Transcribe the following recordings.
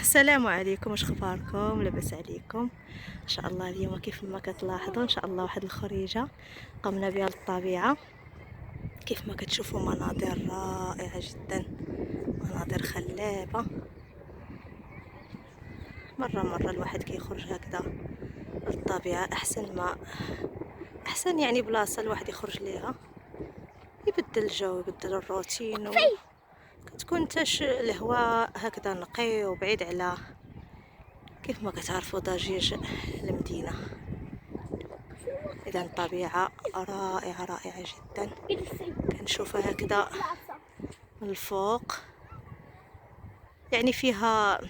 السلام عليكم، واش اخباركم؟ لاباس عليكم ان شاء الله. اليوم كيف ما كتلاحظوا ان شاء الله واحد الخريجه قمنا بها للطبيعه. كيف ما كتشوفوا مناظر رائعه جدا، مناظر خلابه. مره الواحد كيخرج هكذا للطبيعه احسن يعني بلاصه الواحد يخرج ليها، يبدل الجو، يبدل الروتين، كتكون تاش الهواء هكذا نقي وبعيد على كيف ما كتعرفوا ضجيج المدينة. اذا الطبيعة رائعة جدا، كنشوفها هكذا من الفوق، يعني فيها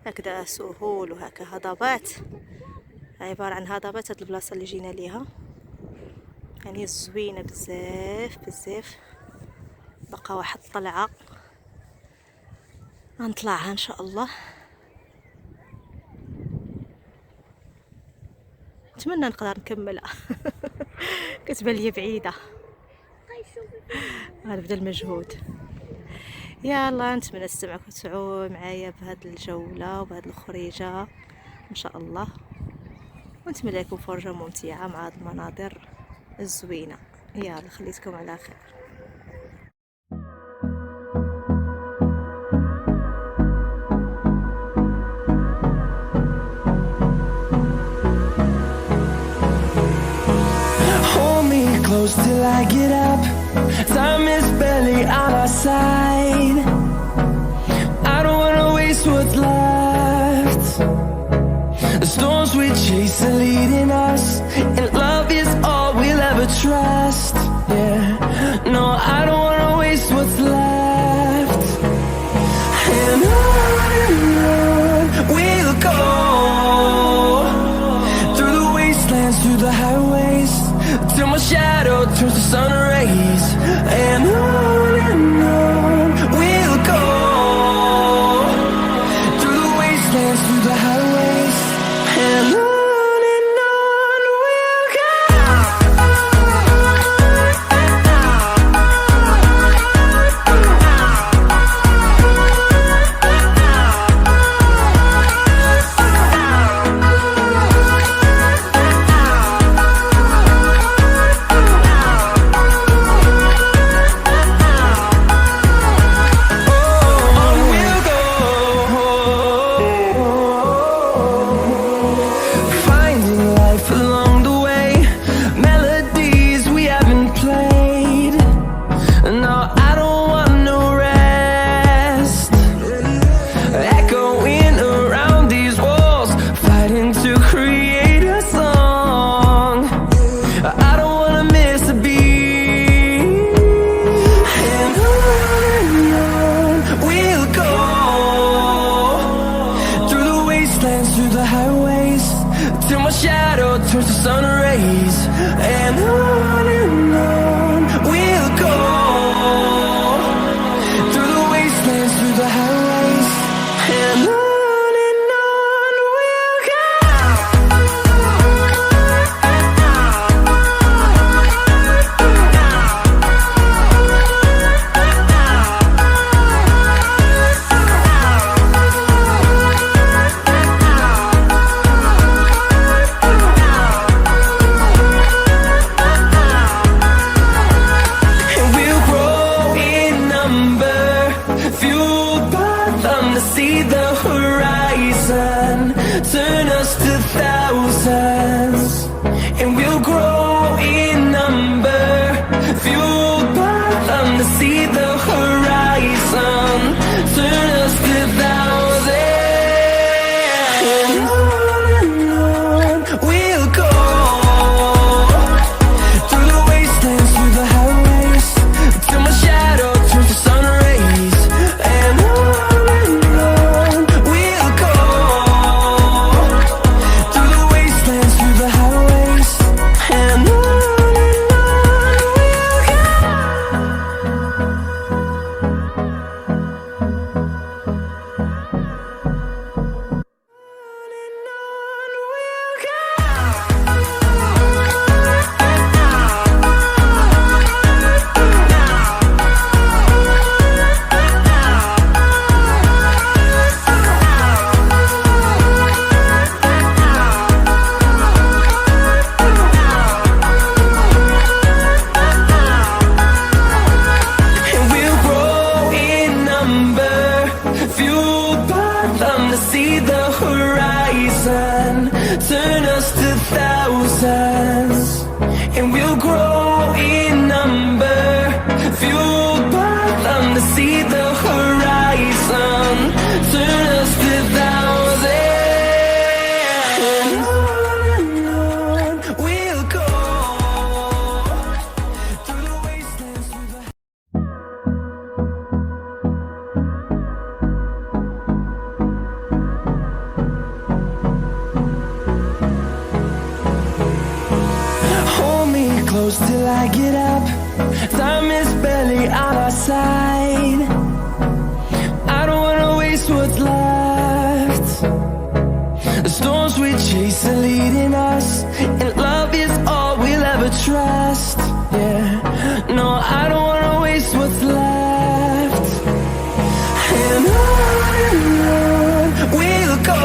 هكذا سهول وهكا هضبات، عبارة عن هضبات. هاد البلاصة اللي جينا ليها يعني زوينة بزاف. بقى واحد طلعة غنطلعها ان شاء الله. نتمنى نقدر نكملها كتبان لي بعيده، غنبدا المجهود. يلا نتمنى تستمعوا وتسعوا معايا بهاد الجوله وبهاد الخريجه ان شاء الله، ونتمنى لكم فرجه ممتعه مع هاد المناظر الزوينه. يلا خليتكم على خير. Close till I get up. Time is barely on our side. I don't wanna waste what's left. The storms we chase are leading us, and love is all we'll ever trust. Yeah, no, I don't wanna waste what's left. And on we'll go, through the wastelands, through the highways, till my shadow turns to sun rays. And on we'll go, through the wastelands, through the highways, and on we'll go. Through the highways, till my shadow turns to sun rays. And on we'll go, through the wastelands, through the highways, and on we'll go. See the horizon turn us to thousands, and we'll grow in number, fueled by them to see the horizon turn us to thousands. And on we'll go, through the wastelands, through the highways, till my shadow turns to sun rays. And on thousands, and we'll grow in number, fueled by them to see the horizon, turn us to thousands. And on we'll go, through the wastelands, through the close till I get up. Time is barely on our side. I don't wanna waste what's left. The storms we chase are leading us, and love is all we'll ever trust. Yeah, no, I don't wanna waste what's left. And on we'll go,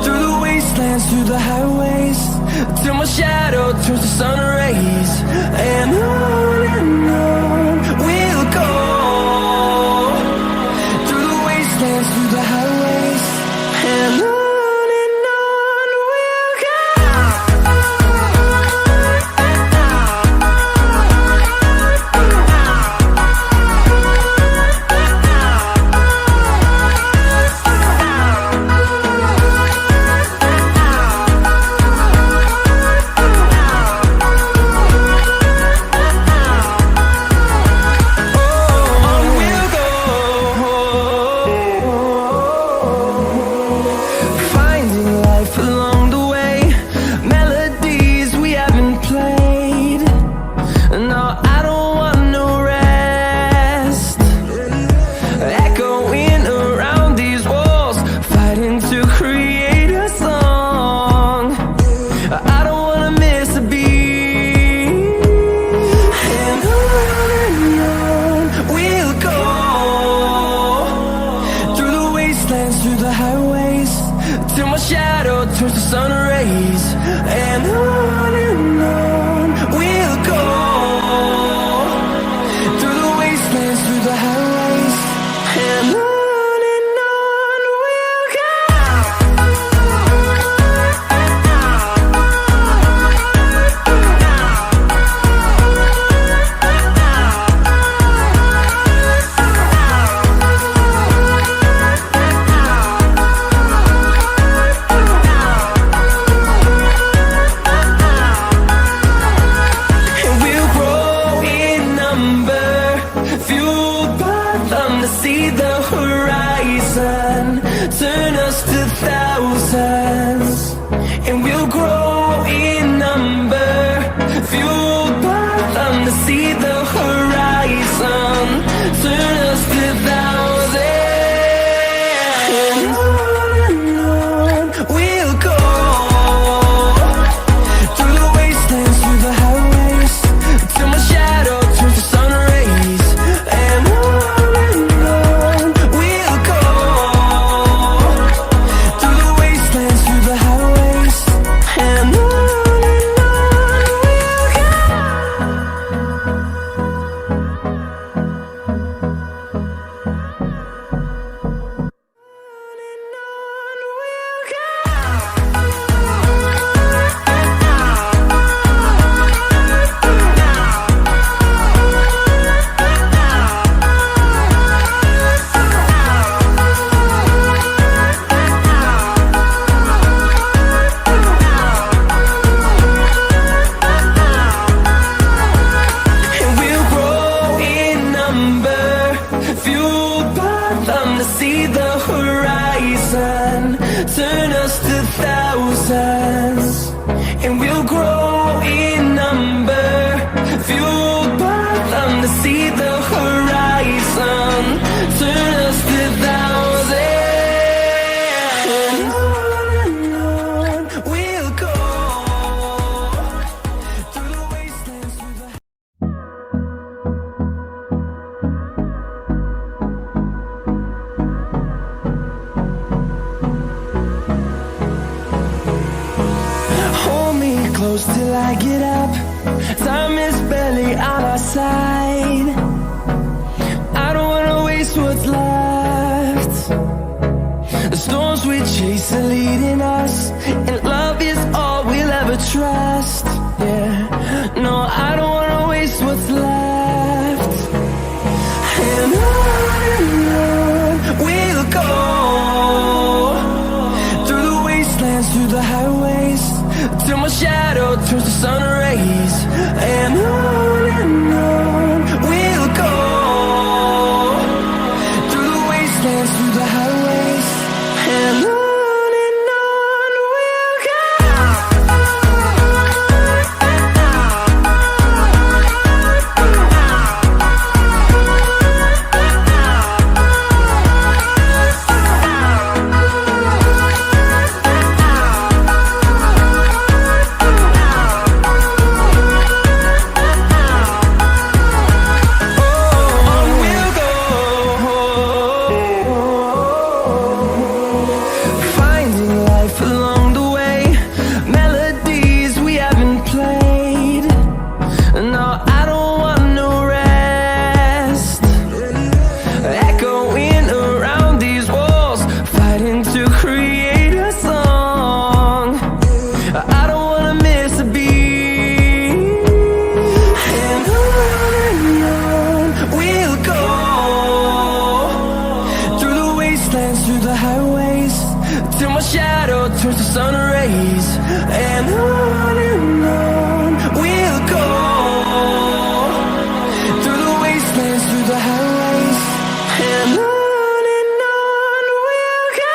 through the wastelands, through the highways, till my shadow turns to sun rays. And on we'll go, through the wastelands, through the highways. And on we'll go. Through the highways, till my shadow turns to sun rays. And on we'll go, through the wastelands, through the highways. And on we'll go. See the horizon, turn us to thousands, and we'll grow in number, fueled by them to see the horizon, turn us to thousands. And on we'll go, through the wastelands, through the highways, till my shadow turns to sun rays. And see the horizon, turn us to thousands, and we'll grow in number, fueled by them to see the horizon, turn us to thousands. And on we'll go, through the wastelands, through the close till I get up. Time is barely on our side. I don't wanna waste what's left. The storms we chase are leading us, and love is all wastelands, through the highways, and on we'll go. Through the highways, till my shadow turns to sun rays, and on we'll go. Through the wastelands, through the highways, and on we'll go.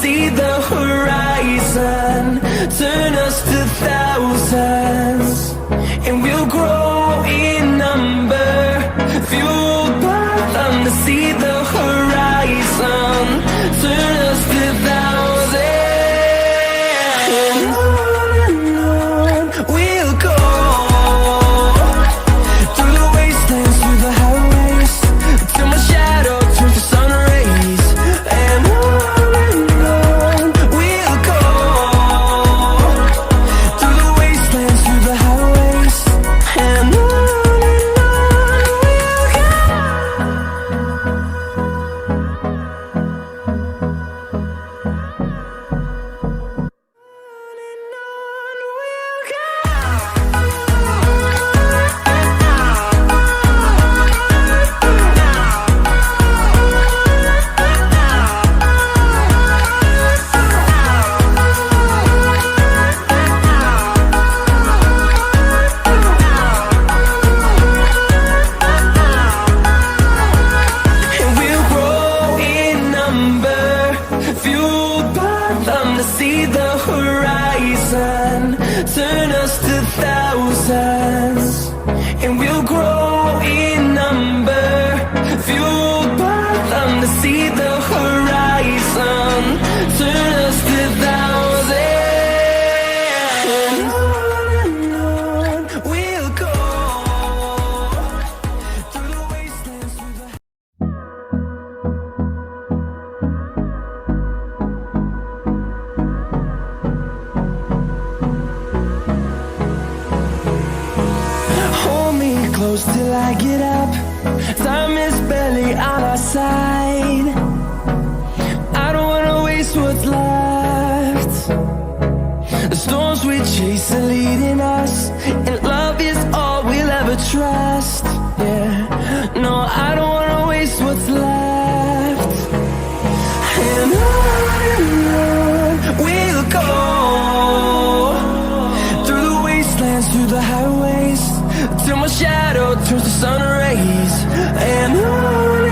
See the horizon, turn us to thousands, and we'll grow in number, fueled by them. To see the horizon, turn us to thousands, and on we'll go. Through the wastelands, through the highways, till my shadow turns to sun rays, and on see the horizon, turn us to thousands, and we'll grow in number, fueled by them. To see the horizon, turn us to thousands, and on we'll go. Through the wastelands, through the close till I get up. Time is barely on our side. I don't wanna waste what's left. The storms we chase are leading us, and love is all we'll ever trust. Yeah, no, I don't wanna waste what's left. And on we'll go. Through the wastelands, through the highways, till my shadow turns to sun rays, and on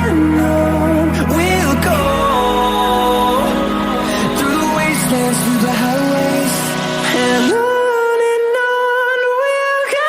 we'll go. Through the wastelands, through the highways, and on we'll go.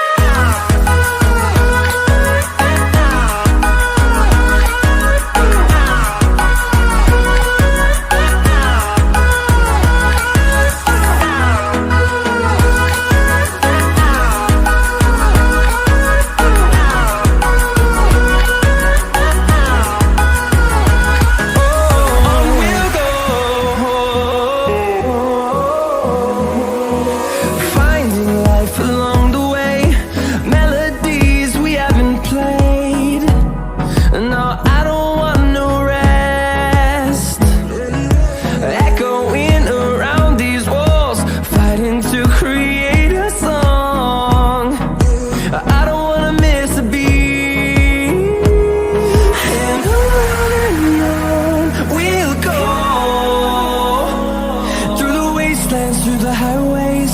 wastelands, through the highways,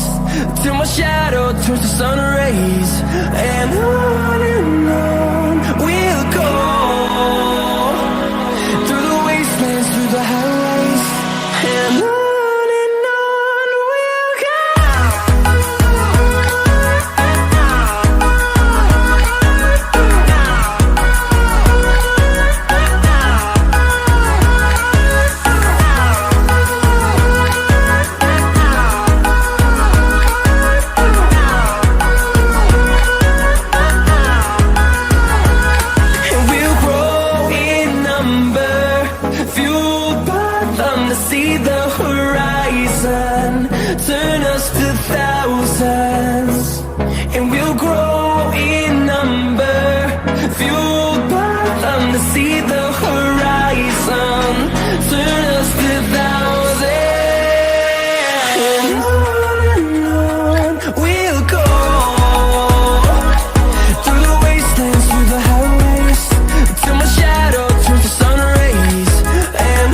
till my shadow turns to sun rays. And on we'll go, through the wastelands, through the highways, and on we'll go. See the horizon, turn us to thousands, and we'll grow in number, fueled by them to see the horizon, turn us to thousands, and on we'll go, through the wastelands, through the highways, till my shadow turns to sun rays, and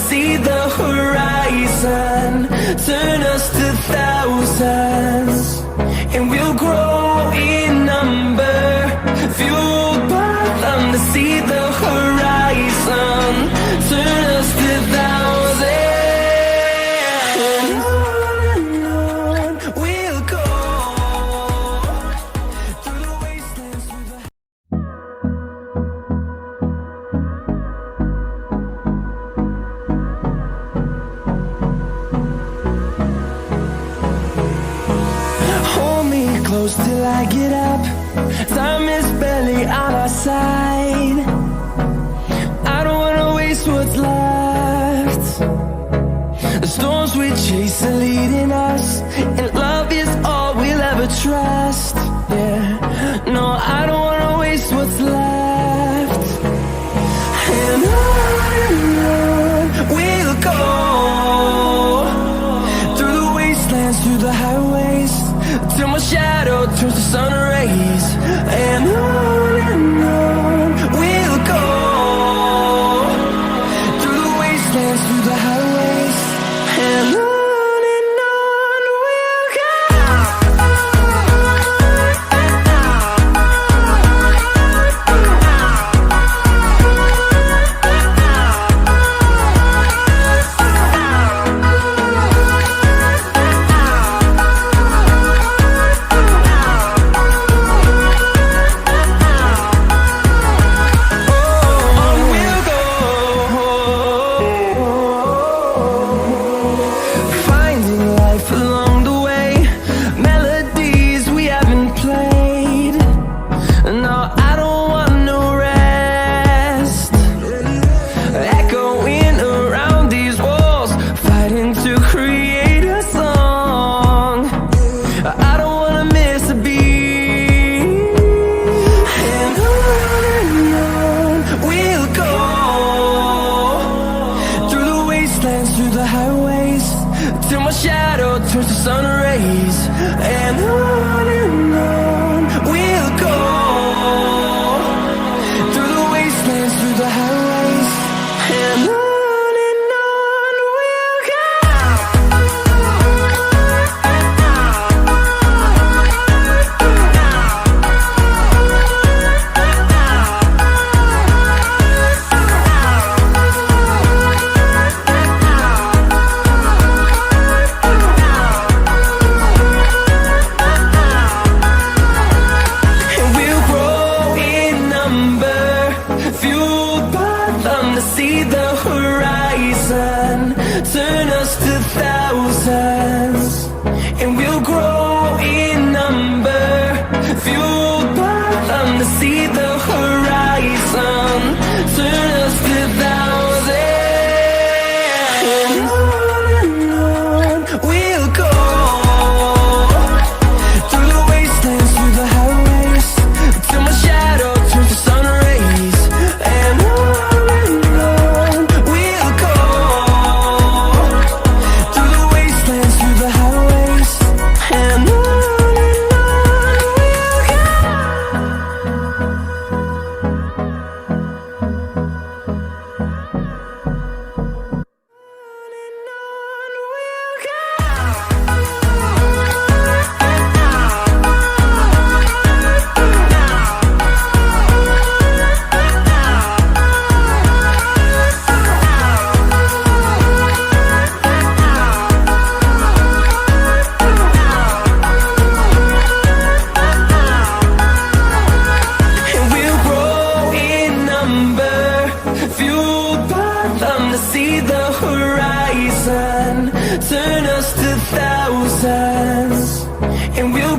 see the horizon, turn us to thousands, and we'll grow in number, fueled by them to see the horizon, turn us to thousands, and on we'll go, through the wastelands, through the close till I get up. Time is barely on our side. I don't wanna waste what's left. The storms we chase are leading us, and love is all we'll ever trust. Yeah, no, I don't wanna waste what's left. And on we'll go, through the wastelands, through the highways, till my shadow turns to sun rays, and on we'll go, through the wastelands, through the highways, and on we'll go. Turns to sun rays, and on we'll go, through the wastelands, through the highways, and on we'll go. turn us to thousands, and we'll